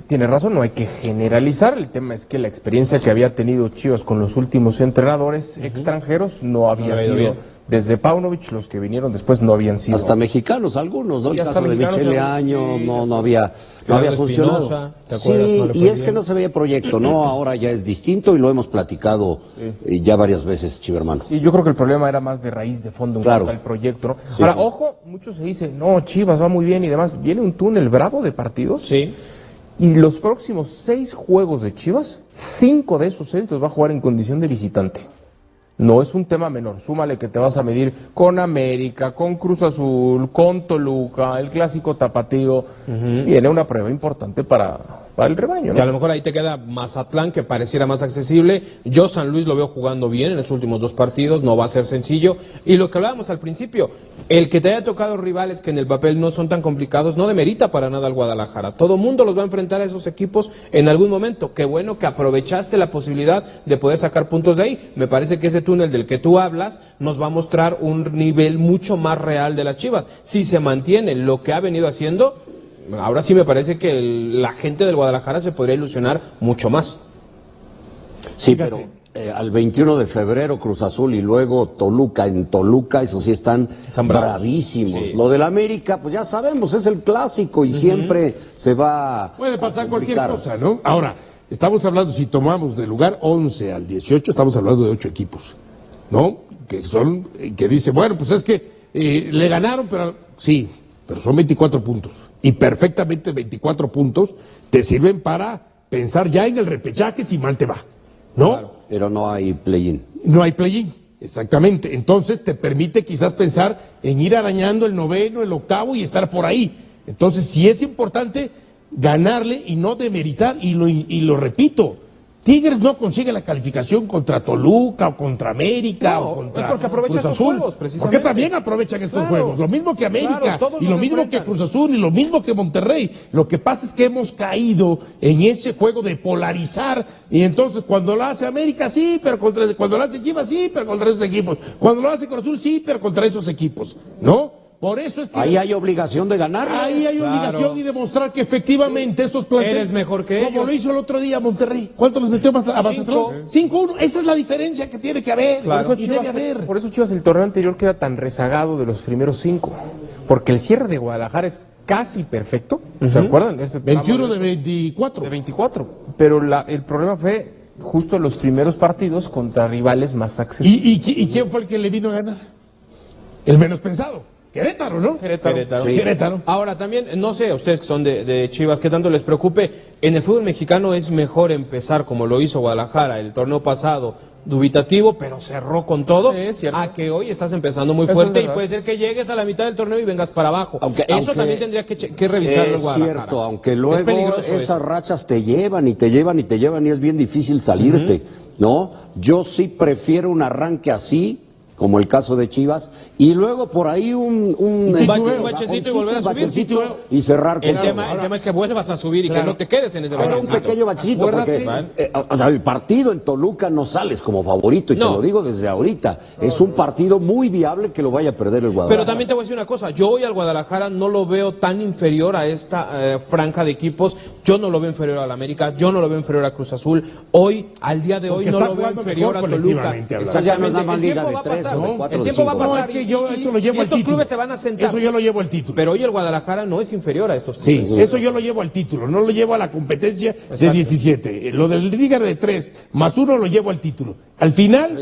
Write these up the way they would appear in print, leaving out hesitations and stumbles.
Tiene razón, no hay que generalizar. El tema es que la experiencia que había tenido Chivas con los últimos entrenadores extranjeros no había sido, desde Paunovic, los que vinieron después no habían sido. Hasta mexicanos, algunos, ¿no? El caso de Michele Año, sí, no había funcionado. Espinosa, ¿te acuerdas? Sí, No le fue y es bien. que no se veía proyecto, ¿no? Ahora ya es distinto y lo hemos platicado ya varias veces, Chivermano. Sí, yo creo que el problema era más de raíz, de fondo en Claro. cuanto al proyecto, ¿no? Sí, Ahora, sí. ojo, mucho se dice, no, Chivas va muy bien y demás. Viene un túnel bravo de partidos. Sí. Y los próximos 6 juegos de Chivas, 5 de esos 6 los va a jugar en condición de visitante. No es un tema menor. Súmale que te vas a medir con América, con Cruz Azul, con Toluca, el clásico tapatío. Viene una prueba importante para el rebaño, ¿no? Que a lo mejor ahí te queda Mazatlán, que pareciera más accesible. Yo San Luis lo veo jugando bien en los últimos 2 partidos, no va a ser sencillo. Y lo que hablábamos al principio, el que te haya tocado rivales que en el papel no son tan complicados, no demerita para nada al Guadalajara. Todo mundo los va a enfrentar a esos equipos en algún momento. Qué bueno que aprovechaste la posibilidad de poder sacar puntos de ahí. Me parece que ese túnel del que tú hablas nos va a mostrar un nivel mucho más real de las Chivas. Si se mantiene lo que ha venido haciendo, ahora sí me parece que la gente del Guadalajara se podría ilusionar mucho más. Sí, pero al 21 de febrero Cruz Azul y luego Toluca, en Toluca, eso sí están bravos. bravísimos. Sí. Lo del América, pues ya sabemos, es el clásico y siempre se va Puede pasar a cualquier complicar. cosa, ¿no? Ahora, estamos hablando, si tomamos del lugar 11 al 18, estamos hablando de 8 equipos, ¿no? Que dice, bueno, pues es que le ganaron, pero sí, pero son 24 puntos. Y perfectamente 24 puntos te sirven para pensar ya en el repechaje si mal te va, ¿no? Claro. Pero no hay play-in. No hay play-in, exactamente. Entonces te permite quizás pensar en ir arañando el noveno, el octavo y estar por ahí. Entonces sí es importante ganarle y no demeritar, y lo repito, Tigres no consigue la calificación contra Toluca o contra América No, o contra es porque aprovecha Cruz estos Azul, juegos, precisamente. porque también aprovechan estos Claro. juegos, lo mismo que América, Claro, todos y lo nos mismo que enfrentan. Cruz Azul, y lo mismo que Monterrey. Lo que pasa es que hemos caído en ese juego de polarizar, y entonces cuando lo hace América sí, pero cuando lo hace Chivas sí, pero contra esos equipos, cuando lo hace Cruz Azul sí, pero contra esos equipos, ¿no? Por eso es que Ahí hay obligación de ganar. ahí hay obligación y demostrar que efectivamente esos planteles, Eres mejor que como ellos. lo hizo el otro día Monterrey. ¿Cuánto les metió a Mazatlán? 5-1. Esa es la diferencia que tiene que haber. Claro. Por eso Y debe Chivas, haber. por eso Chivas el torneo anterior queda tan rezagado de los primeros 5. Porque el cierre de Guadalajara es casi perfecto. ¿Se acuerdan? 21 de 24. De 24. Pero el problema fue justo los primeros partidos contra rivales más accesibles. ¿Y quién fue el que le vino a ganar? El menos pensado. Querétaro, ¿no? Querétaro. Sí. Querétaro. Ahora también, no sé, ustedes que son de Chivas, ¿qué tanto les preocupe? En el fútbol mexicano es mejor empezar como lo hizo Guadalajara el torneo pasado, dubitativo, pero cerró con todo, Sí, es cierto. a que hoy estás empezando muy Eso fuerte es y verdad. puede ser que llegues a la mitad del torneo y vengas para abajo. Eso Aunque también tendría que revisarlo el es Guadalajara. cierto, aunque Es luego peligroso esas eso. rachas te llevan y te llevan y te llevan y es bien difícil salirte, ¿no? Yo sí prefiero un arranque así, como el caso de Chivas, y luego por ahí un bachecito y volver a subir. bachecito y cerrar con El todo. tema es que vuelvas a subir y que no te quedes en ese Ahora un bachecito. pequeño bachito, porque o sea, el partido en Toluca no sales como favorito, y No. te lo digo desde ahorita. Es un partido muy viable que lo vaya a perder el Guadalajara. Pero también te voy a decir una cosa, yo hoy al Guadalajara no lo veo tan inferior a esta franja de equipos, yo no lo veo inferior al América, yo no lo veo inferior a Cruz Azul, hoy, al día de hoy, Porque no está lo veo jugando inferior a mejor Toluca. colectivamente hablando. Esa ya no es nada más El liga tiempo de va a 3 pasar, o de 4 el o tiempo va a 5. No, pasar es que yo eso lo llevo y al estos título. clubes se van a sentar. Eso yo lo llevo al título. Pero hoy el Guadalajara no es inferior a estos Sí, clubes. eso yo lo llevo al título, no lo llevo a la competencia de 17. Lo del Liga de 3 más 1 lo llevo al título. Al final,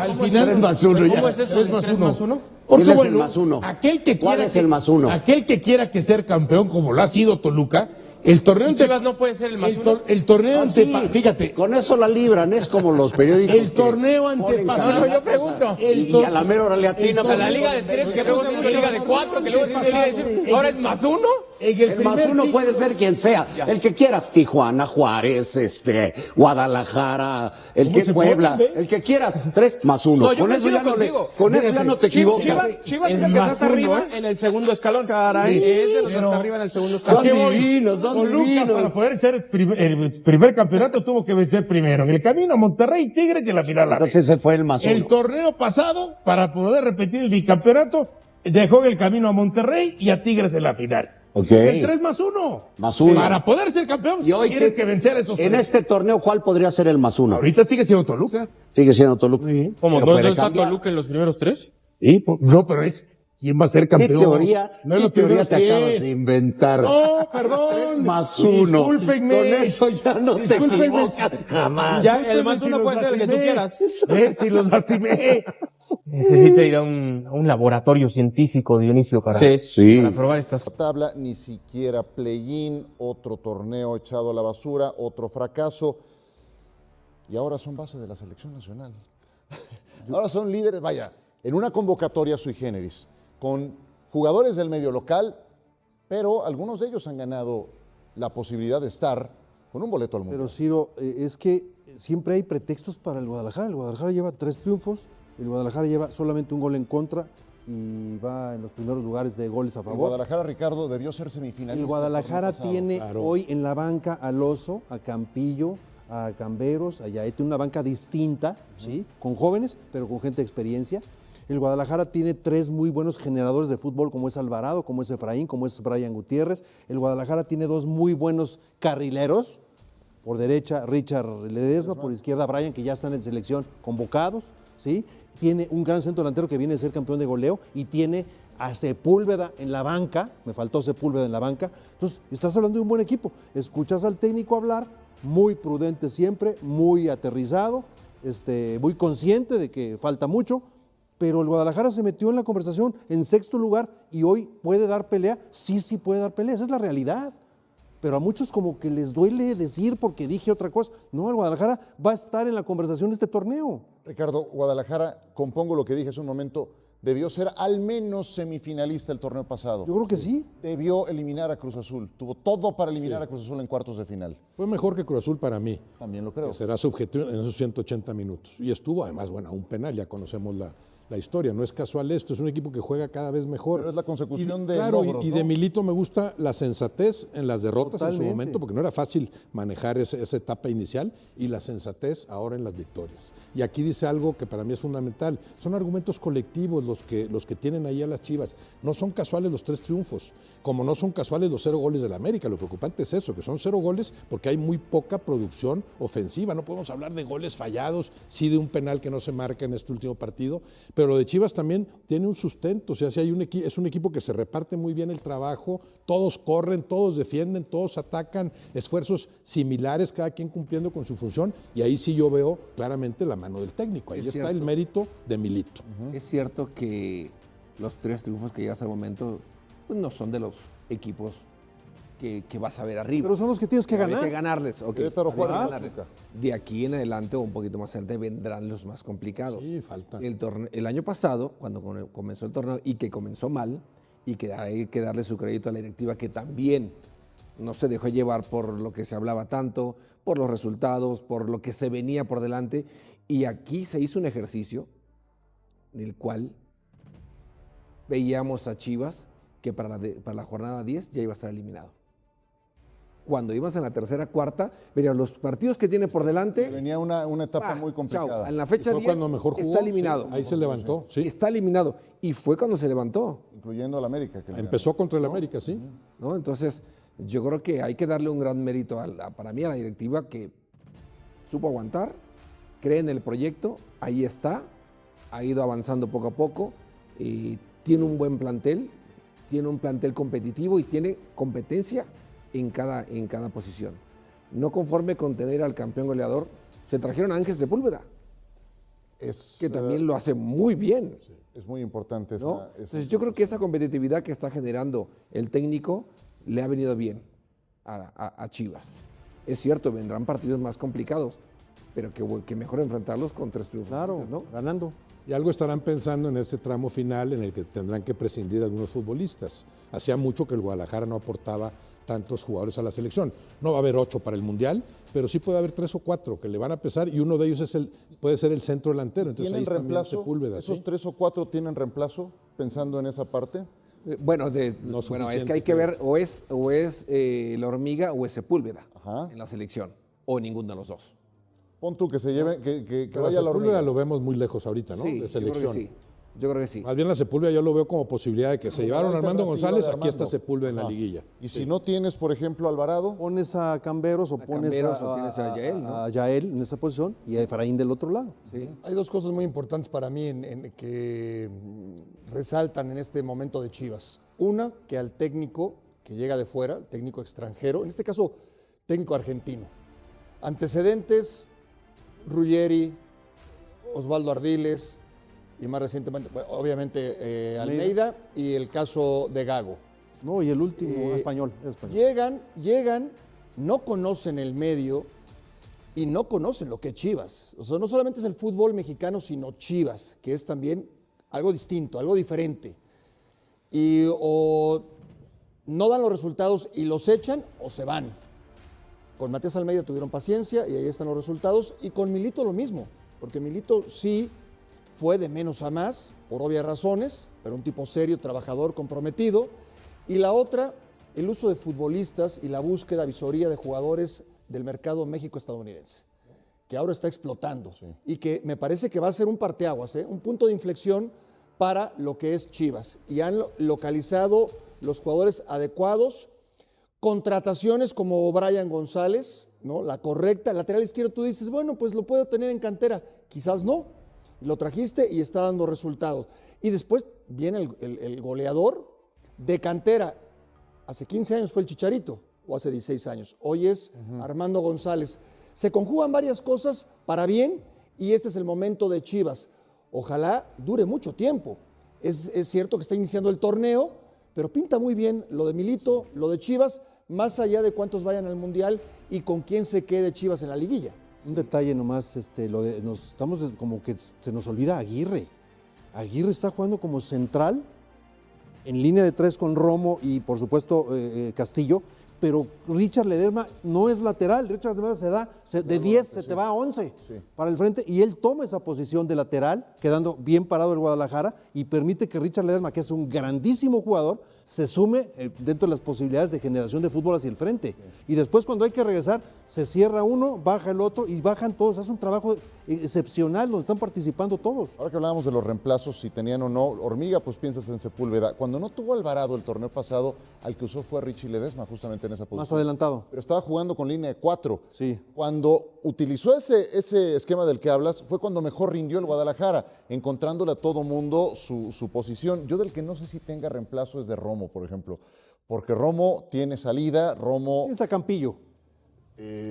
al final 3 más 1 ya. ¿Cómo es eso? 3 más ¿Tres 1. más uno? Porque ¿Quién es el bueno, más uno? aquel que ¿Cuál quiera es el más uno? aquel que quiera que ser campeón como lo ha sido Toluca, el torneo ¿Y Chivas no puede ser el más uno? el torneo fíjate, Con eso la libran, es como los periódicos. el torneo ponen antepasado, cada yo pregunto. Y a la mera hora le atinan. A la liga de 3, que luego se hizo liga de 4, que luego se hizo liga de 5. Ahora es más 1. El más uno puede ser quien sea, el que quieras, Tijuana, Juárez, Guadalajara, el que Puebla, el que quieras, 3 más 1. No, yo Con eso coincido ya no contigo. con eso ya no te equivocas. Chivas es el que está arriba en el segundo escalón. Caray, es de los que está arriba en el segundo Son escalón. divinos, son Toluca, divinos. para poder ser el primer campeonato tuvo que vencer primero. En el camino Monterrey, Tigres y en la final. Entonces ese fue el más El uno. torneo pasado, para poder repetir el bicampeonato, dejó en el camino a Monterrey y a Tigres en la final. Ok. El 3+1. Más uno. Para poder ser campeón, Y hoy tienes que vencer a esos en tres. este torneo, ¿cuál podría ser el más uno? Ahorita sigue siendo Toluca. Sigue siendo Toluca. ¿Cómo? Pero ¿No puede está cambiar. Toluca en los primeros 3? Sí, no, pero es quién va a ser ¿Qué campeón. teoría, no es qué los teoría primeros te acabas 10. de inventar? No, perdón. Más uno. Discúlpenme. Con eso ya no te Discúlpenme. equivocas jamás. Ya, el Discúlpenme más si uno los puede ser el que tú lastimé. quieras. Si los lastimé. Necesita ir a un laboratorio científico, Dionisio, para probar estas cosas. Tabla, ni siquiera play-in, otro torneo echado a la basura, otro fracaso. Y ahora son base de la selección nacional. Ahora son líderes, vaya, en una convocatoria sui generis, con jugadores del medio local, pero algunos de ellos han ganado la posibilidad de estar con un boleto al mundo. Pero Ciro, es que siempre hay pretextos para el Guadalajara. El Guadalajara lleva 3 triunfos, el Guadalajara lleva solamente un gol en contra y va en los primeros lugares de goles a El favor. Guadalajara, Ricardo, debió ser semifinalista. El Guadalajara el torneo tiene pasado. hoy en la banca al Oso, a Campillo, a Camberos, a Yaete, una banca distinta, ¿sí? Con jóvenes, pero con gente de experiencia. El Guadalajara tiene 3 muy buenos generadores de fútbol, como es Alvarado, como es Efraín, como es Brian Gutiérrez. El Guadalajara tiene 2 muy buenos carrileros. Por derecha, Richard Ledesma, por izquierda, Brian, que ya están en selección convocados, ¿sí? Tiene un gran centro delantero que viene a ser campeón de goleo y tiene a Sepúlveda en la banca, me faltó Sepúlveda en la banca. Entonces, estás hablando de un buen equipo. Escuchas al técnico hablar, muy prudente siempre, muy aterrizado, muy consciente de que falta mucho, pero el Guadalajara se metió en la conversación en 6º lugar y hoy puede dar pelea. Sí puede dar pelea, esa es la realidad. Pero a muchos como que les duele decir porque dije otra cosa. No, el Guadalajara va a estar en la conversación de este torneo. Ricardo, Guadalajara, compongo lo que dije hace un momento, debió ser al menos semifinalista el torneo pasado. Yo creo que sí. Debió eliminar a Cruz Azul. Tuvo todo para eliminar a Cruz Azul en cuartos de final. Fue mejor que Cruz Azul para mí. También lo creo. Que será subjetivo en esos 180 minutos. Y estuvo, además, bueno, a un penal, ya conocemos la historia. No es casual esto, es un equipo que juega cada vez mejor. Pero es la consecución de claro, logros, y ¿no? de Milito me gusta la sensatez en las derrotas en Totalmente. su momento, porque no era fácil manejar esa etapa inicial, y la sensatez ahora en las victorias. Y aquí dice algo que para mí es fundamental. Son argumentos colectivos los que tienen ahí a las Chivas. No son casuales los 3 triunfos, como no son casuales los 0 goles del América. Lo preocupante es eso, que son 0 goles porque hay muy poca producción ofensiva. No podemos hablar de goles fallados, sí de un penal que no se marca en este último partido, pero lo de Chivas también tiene un sustento. O sea, si hay es un equipo que se reparte muy bien el trabajo, todos corren, todos defienden, todos atacan, esfuerzos similares, cada quien cumpliendo con su función, y ahí sí yo veo claramente la mano del técnico. Ahí Es está cierto. el mérito de Milito. Es cierto que los 3 triunfos que llegas al momento pues no son de los equipos que vas a ver arriba. Pero son los que tienes que Habría ganar. que ganarles. Ok, Querétaro, habría que Juárez, ganarles. Pachuca. De aquí en adelante o un poquito más adelante vendrán los más complicados. Sí, falta. El año pasado, cuando comenzó el torneo y que comenzó mal, y que hay que darle su crédito a la directiva que también no se dejó llevar por lo que se hablaba tanto, por los resultados, por lo que se venía por delante. Y aquí se hizo un ejercicio del cual veíamos a Chivas que para la jornada 10 ya iba a estar eliminado. Cuando ibas en la tercera, cuarta, verías los partidos que tiene por delante. Venía una etapa muy complicada. Chao, en la fecha Fue 10 cuando mejor jugó. está eliminado. Sí, ahí se levantó, sí. Está eliminado. Y fue cuando se levantó, Incluyendo al América. Que le Empezó contra el América, sí. ¿no? Entonces, yo creo que hay que darle un gran mérito para mí a la directiva que supo aguantar, cree en el proyecto, ahí está, ha ido avanzando poco a poco, tiene un buen plantel, tiene un plantel competitivo y tiene competencia en cada posición. No conforme con tener al campeón goleador, se trajeron a Ángel Sepúlveda, que también lo hace muy bien. Es muy importante esa, ¿no? esa- Entonces yo creo que esa competitividad que está generando el técnico le ha venido bien a Chivas. Es cierto, vendrán partidos más complicados, pero que mejor enfrentarlos con 3 triunfos, Claro, ¿no? ganando. Y algo estarán pensando en este tramo final en el que tendrán que prescindir de algunos futbolistas. Hacía mucho que el Guadalajara no aportaba tantos jugadores a la selección. No va a haber 8 para el Mundial, pero sí puede haber 3 o 4 que le van a pesar, y uno de ellos puede ser el centro delantero. Entonces ahí ¿Tienen está también reemplazo? Sepúlveda, ¿Esos ¿sí? 3 o 4 tienen reemplazo pensando en esa parte? Bueno, No es suficiente, que hay que ver o es la hormiga o es Sepúlveda Ajá. en la selección, o ninguno de los dos. Pon tú que se lleve, que Pero vaya a la Sepúlveda hormiga. lo vemos muy lejos ahorita, ¿no? Sí, de yo creo que selección. sí. Yo creo que sí. Más bien la Sepúlveda yo lo veo como posibilidad de que se llevaron a Armando González, aquí está Sepúlveda en la liguilla. Y si no tienes, por ejemplo, Alvarado, Pones a Camberos o pones Camberos o tienes a Yael, ¿no? a Yael en esa posición y a Efraín del otro lado. Hay dos cosas muy importantes para mí que resaltan en este momento de Chivas. Una, que al técnico que llega de fuera, el técnico extranjero, en este caso técnico argentino. Antecedentes, Ruggeri, Osvaldo Ardiles y más recientemente, bueno, obviamente, Almeida y el caso de Gago. No, y el último español. Llegan, no conocen el medio y no conocen lo que es Chivas. O sea, no solamente es el fútbol mexicano, sino Chivas, que es también algo distinto, algo diferente. Y o no dan los resultados y los echan o se van. Con Matías Almeida tuvieron paciencia y ahí están los resultados. Y con Milito lo mismo, porque Milito sí fue de menos a más, por obvias razones, pero un tipo serio, trabajador, comprometido. Y la otra, el uso de futbolistas y la búsqueda, visoría de jugadores del mercado México-estadounidense, que ahora está explotando y que me parece que va a ser un parteaguas, un punto de inflexión para lo que es Chivas. Y han localizado los jugadores adecuados, contrataciones como Brian González, ¿no? La correcta, lateral izquierdo, tú dices, bueno, pues lo puedo tener en cantera, quizás no, lo trajiste y está dando resultados. Y después viene el goleador de cantera. Hace 15 años fue el Chicharito, o hace 16 años. Hoy es Armando González. Se conjugan varias cosas para bien y este es el momento de Chivas. Ojalá dure mucho tiempo. Es cierto que está iniciando el torneo, pero pinta muy bien lo de Milito, lo de Chivas, más allá de cuántos vayan al Mundial y con quién se quede Chivas en la liguilla. Un detalle nomás, como que se nos olvida Aguirre. Aguirre está jugando como central, en línea de 3 con Romo y por supuesto Castillo, pero Richard Ledesma no es lateral. Richard Ledesma de 10 se te va a 11 para el frente y él toma esa posición de lateral, quedando bien parado el Guadalajara y permite que Richard Ledesma, que es un grandísimo jugador, se sume dentro de las posibilidades de generación de fútbol hacia el frente. Y después cuando hay que regresar, se cierra uno, baja el otro y bajan todos. Hace un trabajo excepcional donde están participando todos. Ahora que hablábamos de los reemplazos, si tenían o no Hormiga, pues piensas en Sepúlveda. Cuando no tuvo Alvarado el torneo pasado, al que usó fue a Richie Ledesma, justamente en esa posición. Más adelantado. Pero estaba jugando con línea de 4. Sí. Cuando utilizó ese esquema del que hablas, fue cuando mejor rindió el Guadalajara, encontrándole a todo mundo su posición. Yo del que no sé si tenga reemplazo es de Romo, por ejemplo. Porque Romo tiene salida, Romo... Tienes a Campillo.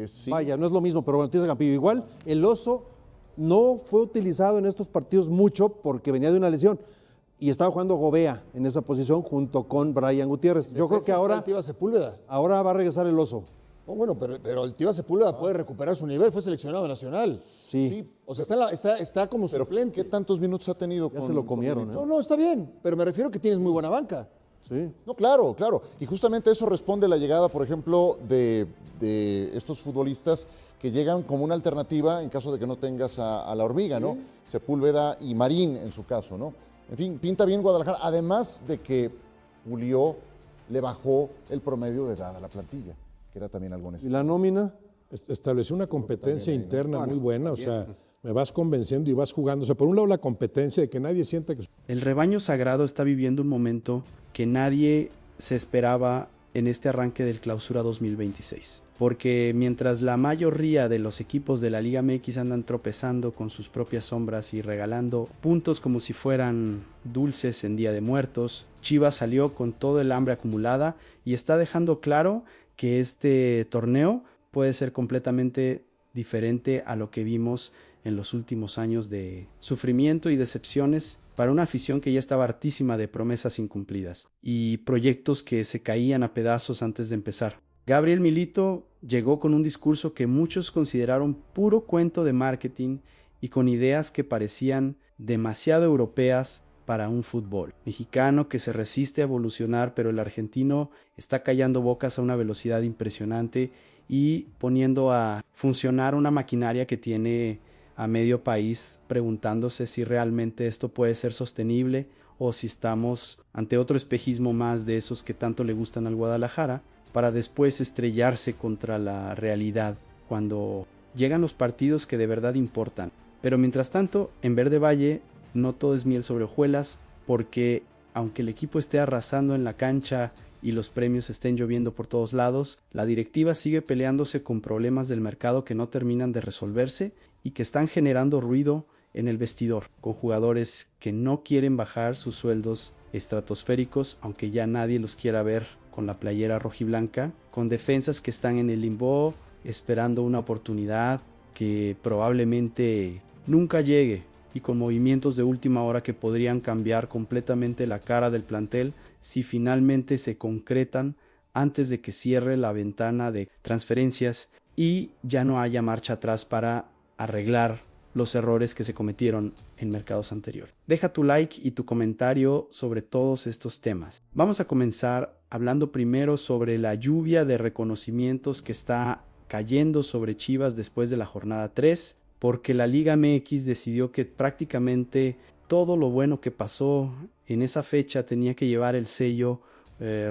Sí. Vaya, no es lo mismo, pero bueno, tienes a Campillo. Igual, el Oso no fue utilizado en estos partidos mucho porque venía de una lesión. Y estaba jugando Gobea en esa posición junto con Brian Gutiérrez. Yo creo que ahora va a regresar el Oso. Oh, bueno, pero el Tiva Sepúlveda puede recuperar su nivel, fue seleccionado nacional. Sí. O sea, está como suplente. ¿Qué tantos minutos ha tenido? Ya se lo comieron, No, está bien, pero me refiero que tienes muy buena banca. Sí. No, claro. Y justamente eso responde la llegada, por ejemplo, de estos futbolistas que llegan como una alternativa en caso de que no tengas a la Hormiga, ¿no? Sepúlveda y Marín en su caso, ¿no? En fin, pinta bien Guadalajara, además de que Pulió le bajó el promedio de edad a la plantilla, que era también algo ¿Y necesario. la nómina? Estableció una competencia interna muy buena, o sea, me vas convenciendo y vas jugando. O sea, por un lado la competencia de que nadie sienta que... El rebaño sagrado está viviendo un momento que nadie se esperaba en este arranque del Clausura 2026. Porque mientras la mayoría de los equipos de la Liga MX andan tropezando con sus propias sombras y regalando puntos como si fueran dulces en Día de Muertos, Chivas salió con todo el hambre acumulada y está dejando claro que este torneo puede ser completamente diferente a lo que vimos en los últimos años de sufrimiento y decepciones para una afición que ya estaba hartísima de promesas incumplidas y proyectos que se caían a pedazos antes de empezar. Gabriel Milito llegó con un discurso que muchos consideraron puro cuento de marketing y con ideas que parecían demasiado europeas para un fútbol mexicano que se resiste a evolucionar, pero el argentino está callando bocas a una velocidad impresionante y poniendo a funcionar una maquinaria que tiene a medio país preguntándose si realmente esto puede ser sostenible o si estamos ante otro espejismo más de esos que tanto le gustan al Guadalajara, para después estrellarse contra la realidad cuando llegan los partidos que de verdad importan. Pero mientras tanto, en Verde Valle no todo es miel sobre hojuelas, porque aunque el equipo esté arrasando en la cancha y los premios estén lloviendo por todos lados, la directiva sigue peleándose con problemas del mercado que no terminan de resolverse y que están generando ruido en el vestidor, con jugadores que no quieren bajar sus sueldos estratosféricos, aunque ya nadie los quiera ver con la playera rojiblanca, con defensas que están en el limbo esperando una oportunidad que probablemente nunca llegue, y con movimientos de última hora que podrían cambiar completamente la cara del plantel si finalmente se concretan antes de que cierre la ventana de transferencias y ya no haya marcha atrás para arreglar los errores que se cometieron en mercados anteriores. Deja tu like y tu comentario sobre todos estos temas. Vamos a comenzar hablando primero sobre la lluvia de reconocimientos que está cayendo sobre Chivas después de la jornada 3, porque la Liga MX decidió que prácticamente todo lo bueno que pasó en esa fecha tenía que llevar el sello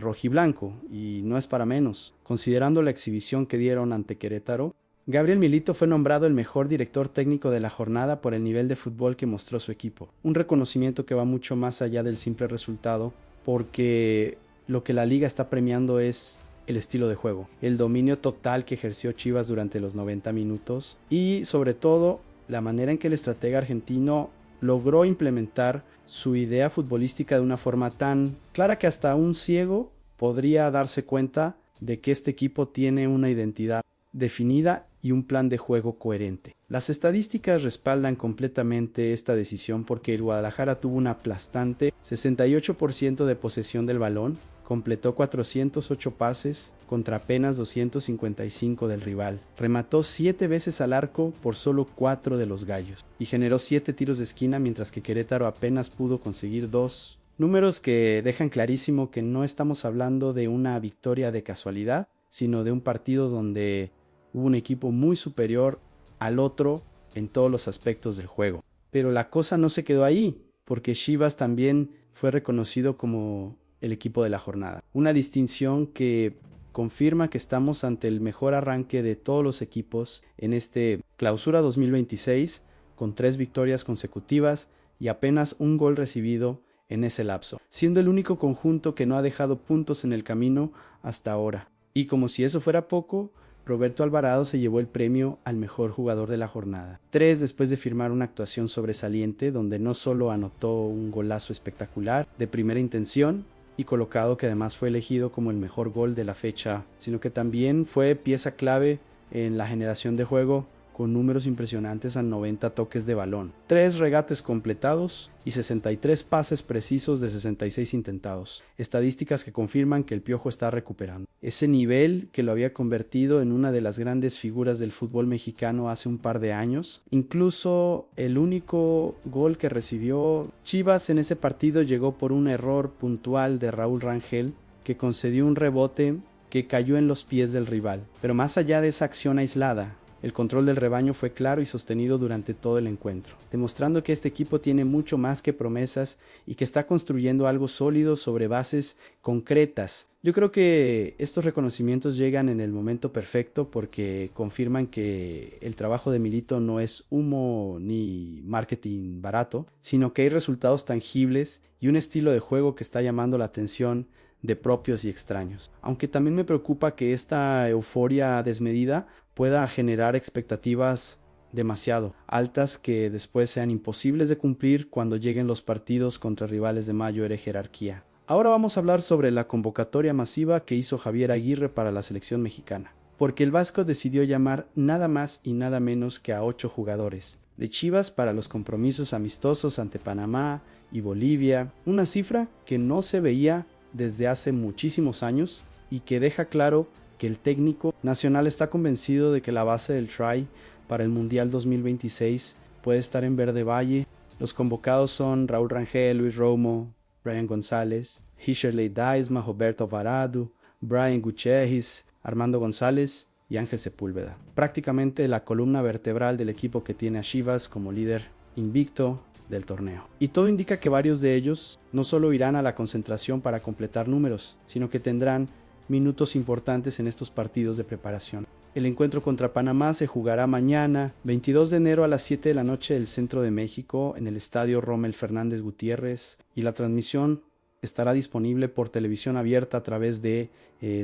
rojiblanco, y no es para menos. Considerando la exhibición que dieron ante Querétaro, Gabriel Milito fue nombrado el mejor director técnico de la jornada por el nivel de fútbol que mostró su equipo. Un reconocimiento que va mucho más allá del simple resultado, porque lo que la liga está premiando es el estilo de juego, el dominio total que ejerció Chivas durante los 90 minutos y sobre todo la manera en que el estratega argentino logró implementar su idea futbolística de una forma tan clara que hasta un ciego podría darse cuenta de que este equipo tiene una identidad definida y un plan de juego coherente. Las estadísticas respaldan completamente esta decisión, porque el Guadalajara tuvo un aplastante 68% de posesión del balón, completó 408 pases contra apenas 255 del rival, remató 7 veces al arco por solo 4 de los gallos y generó 7 tiros de esquina, mientras que Querétaro apenas pudo conseguir 2. Números que dejan clarísimo que no estamos hablando de una victoria de casualidad, sino de un partido donde hubo un equipo muy superior al otro en todos los aspectos del juego. Pero la cosa no se quedó ahí, porque Chivas también fue reconocido como el equipo de la jornada. Una distinción que confirma que estamos ante el mejor arranque de todos los equipos en este Clausura 2026, con 3 victorias consecutivas y apenas un gol recibido en ese lapso, siendo el único conjunto que no ha dejado puntos en el camino hasta ahora. Y como si eso fuera poco, Roberto Alvarado se llevó el premio al mejor jugador de la jornada. 3 después de firmar una actuación sobresaliente donde no solo anotó un golazo espectacular de primera intención y colocado, que además fue elegido como el mejor gol de la fecha, sino que también fue pieza clave en la generación de juego, con números impresionantes a 90 toques de balón, 3 regates completados y 63 pases precisos de 66 intentados. Estadísticas que confirman que el Piojo está recuperando ese nivel que lo había convertido en una de las grandes figuras del fútbol mexicano hace un par de años. Incluso el único gol que recibió Chivas en ese partido llegó por un error puntual de Raúl Rangel, que concedió un rebote que cayó en los pies del rival. Pero más allá de esa acción aislada, el control del rebaño fue claro y sostenido durante todo el encuentro, demostrando que este equipo tiene mucho más que promesas y que está construyendo algo sólido sobre bases concretas. Yo creo que estos reconocimientos llegan en el momento perfecto, porque confirman que el trabajo de Milito no es humo ni marketing barato, sino que hay resultados tangibles y un estilo de juego que está llamando la atención de propios y extraños. Aunque también me preocupa que esta euforia desmedida pueda generar expectativas demasiado altas que después sean imposibles de cumplir cuando lleguen los partidos contra rivales de mayor jerarquía. Ahora vamos a hablar sobre la convocatoria masiva que hizo Javier Aguirre para la selección mexicana, porque el Vasco decidió llamar nada más y nada menos que a 8 jugadores de Chivas para los compromisos amistosos ante Panamá y Bolivia, una cifra que no se veía desde hace muchísimos años y que deja claro que el técnico nacional está convencido de que la base del Tri para el Mundial 2026 puede estar en Verde Valle. Los convocados son Raúl Rangel, Luis Romo, Brian González, Hischerley Daisma, Roberto Alvarado, Brian Gutierrez, Armando González y Ángel Sepúlveda. Prácticamente la columna vertebral del equipo que tiene a Chivas como líder invicto del torneo. Y todo indica que varios de ellos no solo irán a la concentración para completar números, sino que tendrán minutos importantes en estos partidos de preparación. El encuentro contra Panamá se jugará mañana, 22 de enero a las 7 de la noche del centro de México, en el estadio Rommel Fernández Gutiérrez, y la transmisión estará disponible por televisión abierta a través de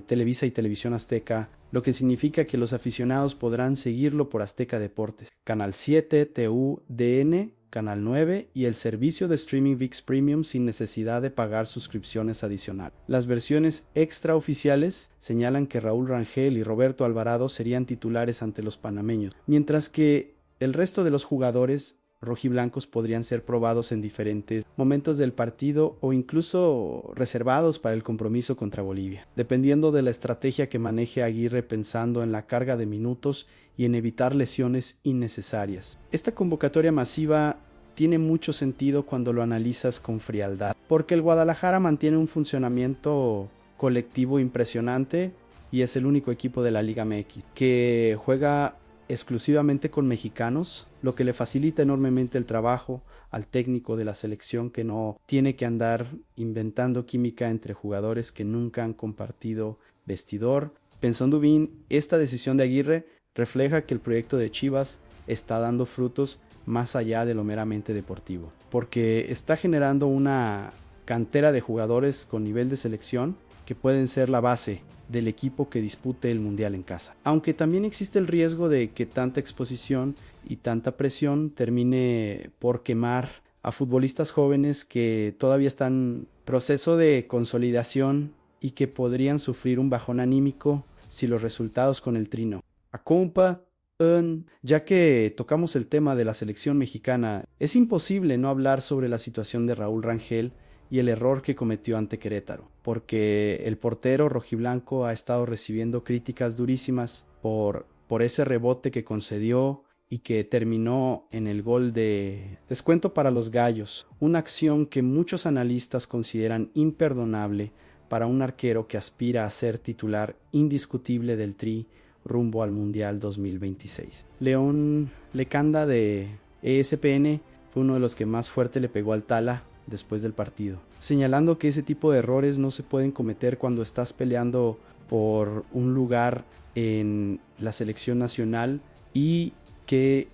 Televisa y Televisión Azteca, lo que significa que los aficionados podrán seguirlo por Azteca Deportes, Canal 7, TU, DN, Canal 9 y el servicio de streaming ViX Premium sin necesidad de pagar suscripciones adicionales. Las versiones extraoficiales señalan que Raúl Rangel y Roberto Alvarado serían titulares ante los panameños, mientras que el resto de los jugadores rojiblancos podrían ser probados en diferentes momentos del partido o incluso reservados para el compromiso contra Bolivia, dependiendo de la estrategia que maneje Aguirre pensando en la carga de minutos y en evitar lesiones innecesarias. Esta convocatoria masiva tiene mucho sentido cuando lo analizas con frialdad, porque el Guadalajara mantiene un funcionamiento colectivo impresionante y es el único equipo de la Liga MX que juega exclusivamente con mexicanos, lo que le facilita enormemente el trabajo al técnico de la selección, que no tiene que andar inventando química entre jugadores que nunca han compartido vestidor. Pensando bien, esta decisión de Aguirre refleja que el proyecto de Chivas está dando frutos más allá de lo meramente deportivo, porque está generando una cantera de jugadores con nivel de selección que pueden ser la base del equipo que dispute el Mundial en casa. Aunque también existe el riesgo de que tanta exposición y tanta presión termine por quemar a futbolistas jóvenes que todavía están en proceso de consolidación y que podrían sufrir un bajón anímico si los resultados con el trino Acompa, ya que tocamos el tema de la selección mexicana, es imposible no hablar sobre la situación de Raúl Rangel y el error que cometió ante Querétaro, porque el portero rojiblanco ha estado recibiendo críticas durísimas por ese rebote que concedió y que terminó en el gol de descuento para los Gallos, una acción que muchos analistas consideran imperdonable para un arquero que aspira a ser titular indiscutible del Tri rumbo al Mundial 2026. León Lecanda de ESPN fue uno de los que más fuerte le pegó al Tala después del partido, señalando que ese tipo de errores no se pueden cometer cuando estás peleando por un lugar en la selección nacional y que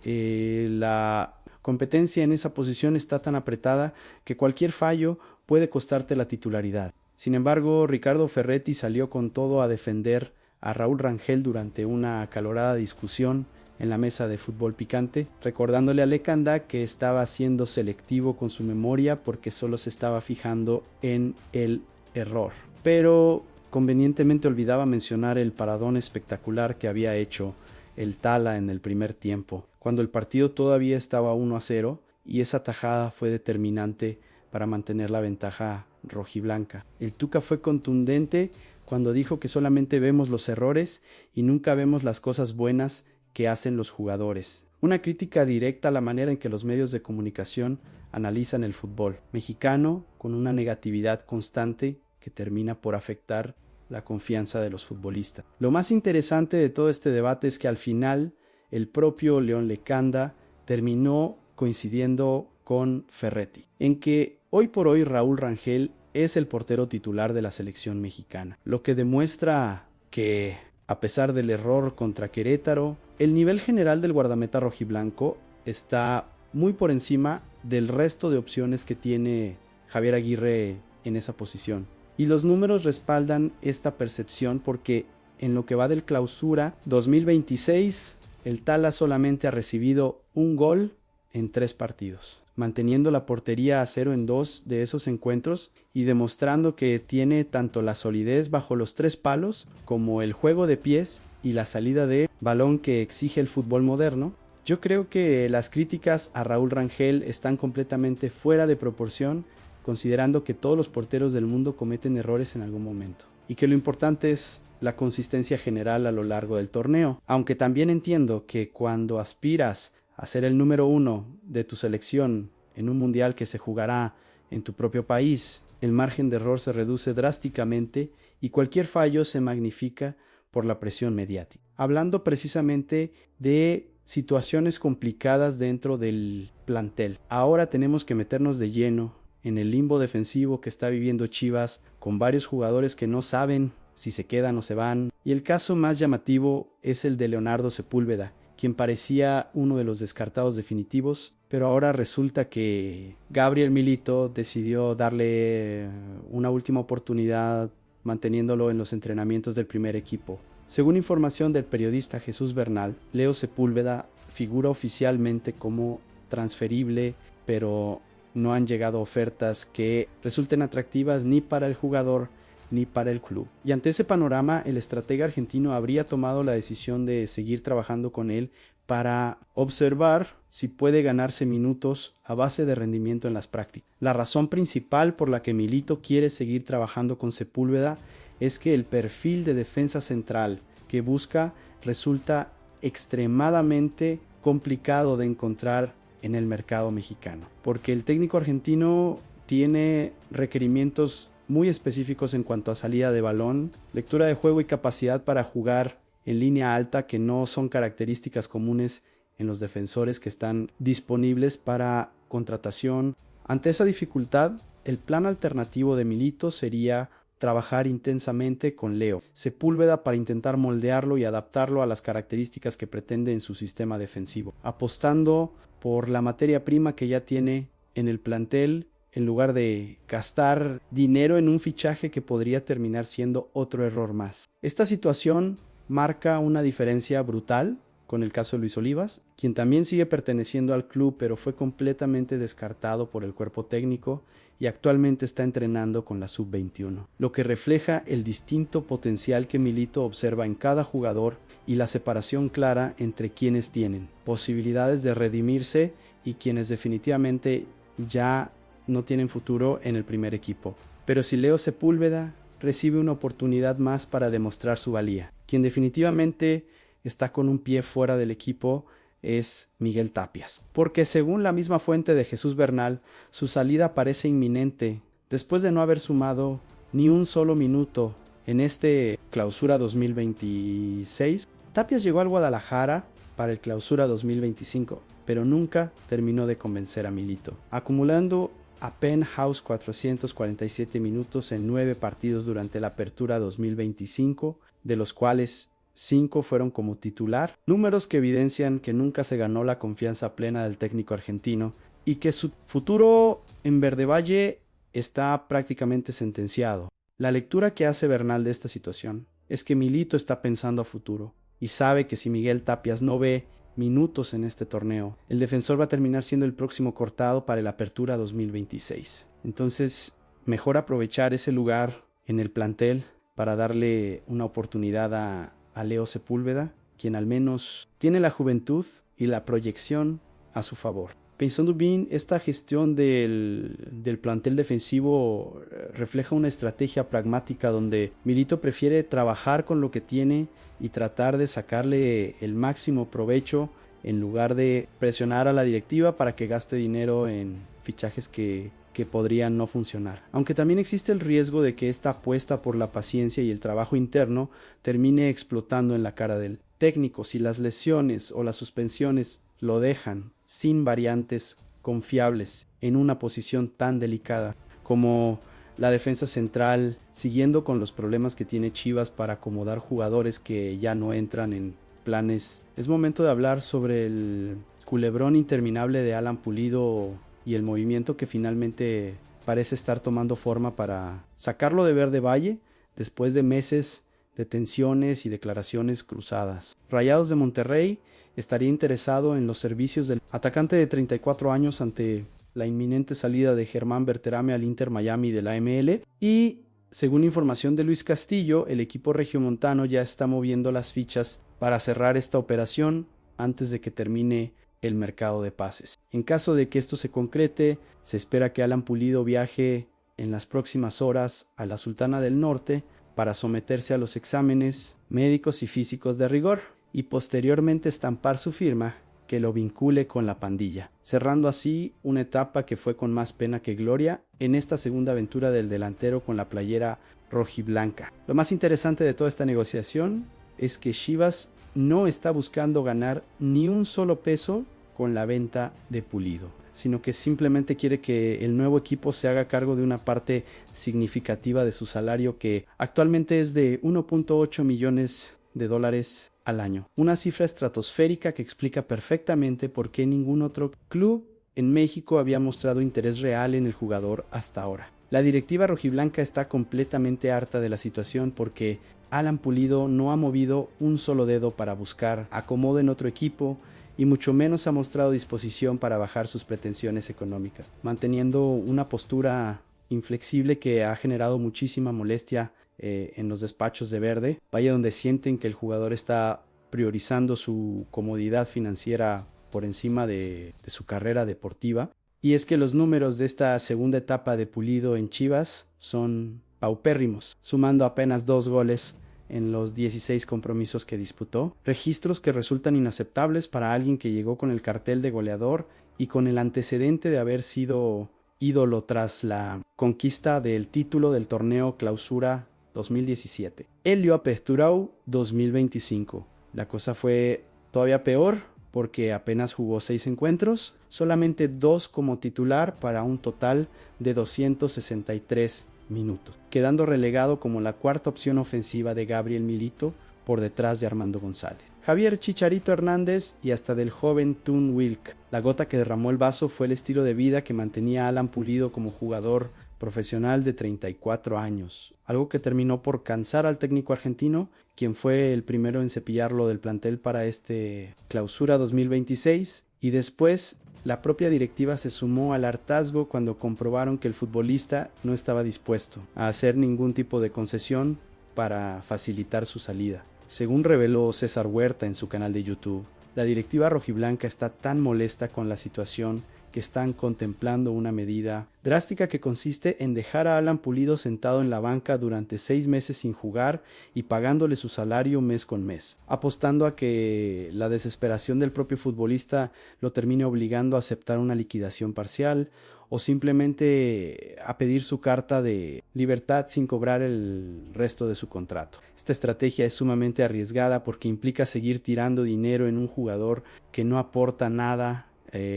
la competencia en esa posición está tan apretada que cualquier fallo puede costarte la titularidad. Sin embargo, Ricardo Ferretti salió con todo a defender a Raúl Rangel durante una acalorada discusión en la mesa de fútbol picante, recordándole a Lecanda que estaba siendo selectivo con su memoria porque solo se estaba fijando en el error. Pero convenientemente olvidaba mencionar el paradón espectacular que había hecho el Tala en el primer tiempo, cuando el partido todavía estaba 1-0 y esa tajada fue determinante para mantener la ventaja rojiblanca. El Tuca fue contundente cuando dijo que solamente vemos los errores y nunca vemos las cosas buenas que hacen los jugadores. Una crítica directa a la manera en que los medios de comunicación analizan el fútbol mexicano, con una negatividad constante que termina por afectar la confianza de los futbolistas. Lo más interesante de todo este debate es que al final el propio León Lecanda terminó coincidiendo con Ferretti, en que hoy por hoy Raúl Rangel es el portero titular de la selección mexicana, lo que demuestra que, a pesar del error contra Querétaro, el nivel general del guardameta rojiblanco está muy por encima del resto de opciones que tiene Javier Aguirre en esa posición. Y los números respaldan esta percepción porque en lo que va del Clausura 2026, el Tala solamente ha recibido un gol en 3 partidos, manteniendo la portería a 0 en 2 de esos encuentros y demostrando que tiene tanto la solidez bajo los 3 palos como el juego de pies y la salida de balón que exige el fútbol moderno. Yo creo que las críticas a Raúl Rangel están completamente fuera de proporción, considerando que todos los porteros del mundo cometen errores en algún momento y que lo importante es la consistencia general a lo largo del torneo, aunque también entiendo que cuando aspiras a ser el número 1 de tu selección en un mundial que se jugará en tu propio país, el margen de error se reduce drásticamente y cualquier fallo se magnifica por la presión mediática. Hablando precisamente de situaciones complicadas dentro del plantel, ahora tenemos que meternos de lleno en el limbo defensivo que está viviendo Chivas, con varios jugadores que no saben si se quedan o se van. Y el caso más llamativo es el de Leonardo Sepúlveda, quien parecía uno de los descartados definitivos, pero ahora resulta que Gabriel Milito decidió darle una última oportunidad manteniéndolo en los entrenamientos del primer equipo. Según información del periodista Jesús Bernal, Leo Sepúlveda figura oficialmente como transferible, pero no han llegado ofertas que resulten atractivas ni para el jugador ni para el club. Y ante ese panorama, el estratega argentino habría tomado la decisión de seguir trabajando con él para observar si puede ganarse minutos a base de rendimiento en las prácticas. La razón principal por la que Milito quiere seguir trabajando con Sepúlveda es que el perfil de defensa central que busca resulta extremadamente complicado de encontrar en el mercado mexicano, porque el técnico argentino tiene requerimientos muy específicos en cuanto a salida de balón, lectura de juego y capacidad para jugar en línea alta, que no son características comunes en los defensores que están disponibles para contratación. Ante esa dificultad, el plan alternativo de Milito sería trabajar intensamente con Leo Sepúlveda para intentar moldearlo y adaptarlo a las características que pretende en su sistema defensivo, apostando por la materia prima que ya tiene en el plantel, en lugar de gastar dinero en un fichaje que podría terminar siendo otro error más. Esta situación marca una diferencia brutal con el caso de Luis Olivas, quien también sigue perteneciendo al club, pero fue completamente descartado por el cuerpo técnico y actualmente está entrenando con la sub-21, lo que refleja el distinto potencial que Milito observa en cada jugador y la separación clara entre quienes tienen posibilidades de redimirse y quienes definitivamente ya no tienen futuro en el primer equipo. Pero si Leo Sepúlveda recibe una oportunidad más para demostrar su valía, quien definitivamente está con un pie fuera del equipo es Miguel Tapias, porque según la misma fuente de Jesús Bernal, su salida parece inminente después de no haber sumado ni un solo minuto en este Clausura 2026. Tapias llegó al Guadalajara para el Clausura 2025, pero nunca terminó de convencer a Milito, acumulando a Penthouse 447 minutos en 9 partidos durante la Apertura 2025, de los cuales 5 fueron como titular, números que evidencian que nunca se ganó la confianza plena del técnico argentino y que su futuro en Verde Valle está prácticamente sentenciado. La lectura que hace Bernal de esta situación es que Milito está pensando a futuro y sabe que si Miguel Tapias no ve minutos en este torneo, el defensor va a terminar siendo el próximo cortado para la Apertura 2026. Entonces, mejor aprovechar ese lugar en el plantel para darle una oportunidad a Leo Sepúlveda, quien al menos tiene la juventud y la proyección a su favor. Pensando bien, esta gestión del plantel defensivo refleja una estrategia pragmática donde Milito prefiere trabajar con lo que tiene y tratar de sacarle el máximo provecho en lugar de presionar a la directiva para que gaste dinero en fichajes que podrían no funcionar. Aunque también existe el riesgo de que esta apuesta por la paciencia y el trabajo interno termine explotando en la cara del técnico si las lesiones o las suspensiones lo dejan sin variantes confiables en una posición tan delicada como la defensa central, siguiendo con los problemas que tiene Chivas para acomodar jugadores que ya no entran en planes. Es momento de hablar sobre el culebrón interminable de Alan Pulido y el movimiento que finalmente parece estar tomando forma para sacarlo de Verde Valle después de meses de tensiones y declaraciones cruzadas. Rayados de Monterrey estaría interesado en los servicios del atacante de 34 años ante la inminente salida de Germán Berterame al Inter Miami de la ML, y según información de Luis Castillo, el equipo regiomontano ya está moviendo las fichas para cerrar esta operación antes de que termine el mercado de pases. En caso de que esto se concrete, se espera que Alan Pulido viaje en las próximas horas a la Sultana del Norte para someterse a los exámenes médicos y físicos de rigor y posteriormente estampar su firma que lo vincule con la pandilla, cerrando así una etapa que fue con más pena que gloria en esta segunda aventura del delantero con la playera rojiblanca. Lo más interesante de toda esta negociación es que Chivas no está buscando ganar ni un solo peso con la venta de Pulido. sino que simplemente quiere que el nuevo equipo se haga cargo de una parte significativa de su salario, que actualmente es de 1.8 millones de dólares al año. Una cifra estratosférica que explica perfectamente por qué ningún otro club en México había mostrado interés real en el jugador hasta ahora. La directiva rojiblanca está completamente harta de la situación porque Alan Pulido no ha movido un solo dedo para buscar acomodo en otro equipo y mucho menos ha mostrado disposición para bajar sus pretensiones económicas, manteniendo una postura inflexible que ha generado muchísima molestia en los despachos de Verde, vaya donde sienten que el jugador está priorizando su comodidad financiera por encima de su carrera deportiva. Y es que los números de esta segunda etapa de Pulido en Chivas son paupérrimos, sumando apenas 2 goles en los 16 compromisos que disputó, registros que resultan inaceptables para alguien que llegó con el cartel de goleador y con el antecedente de haber sido ídolo tras la conquista del título del torneo Clausura 2017. Helio Aperturau 2025. La cosa fue todavía peor porque apenas jugó 6 encuentros, solamente 2 como titular para un total de 263 minutos, quedando relegado como la cuarta opción ofensiva de Gabriel Milito por detrás de Armando González, Javier Chicharito Hernández y hasta del joven Tun Wilk. La gota que derramó el vaso fue el estilo de vida que mantenía a Alan Pulido como jugador profesional de 34 años, algo que terminó por cansar al técnico argentino, quien fue el primero en cepillarlo del plantel para este Clausura 2026, y después la propia directiva se sumó al hartazgo cuando comprobaron que el futbolista no estaba dispuesto a hacer ningún tipo de concesión para facilitar su salida. Según reveló César Huerta en su canal de YouTube, la directiva rojiblanca está tan molesta con la situación que están contemplando una medida drástica que consiste en dejar a Alan Pulido sentado en la banca durante 6 meses sin jugar y pagándole su salario mes con mes, apostando a que la desesperación del propio futbolista lo termine obligando a aceptar una liquidación parcial o simplemente a pedir su carta de libertad sin cobrar el resto de su contrato. Esta estrategia es sumamente arriesgada porque implica seguir tirando dinero en un jugador que no aporta nada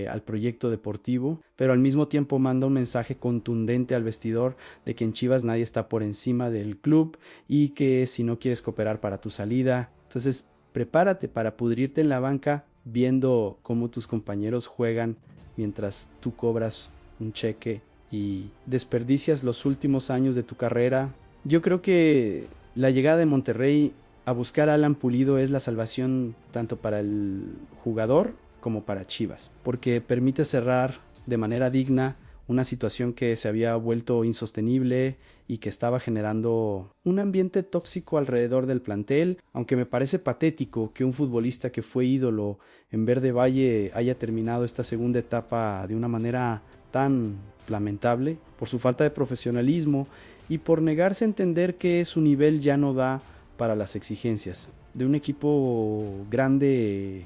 al proyecto deportivo, pero al mismo tiempo manda un mensaje contundente al vestidor de que en Chivas nadie está por encima del club y que si no quieres cooperar para tu salida, entonces prepárate para pudrirte en la banca viendo cómo tus compañeros juegan mientras tú cobras un cheque y desperdicias los últimos años de tu carrera. Yo creo que la llegada de Monterrey a buscar a Alan Pulido es la salvación tanto para el jugador como para Chivas, porque permite cerrar de manera digna una situación que se había vuelto insostenible y que estaba generando un ambiente tóxico alrededor del plantel, aunque me parece patético que un futbolista que fue ídolo en Verde Valle haya terminado esta segunda etapa de una manera tan lamentable, por su falta de profesionalismo y por negarse a entender que su nivel ya no da para las exigencias de un equipo grande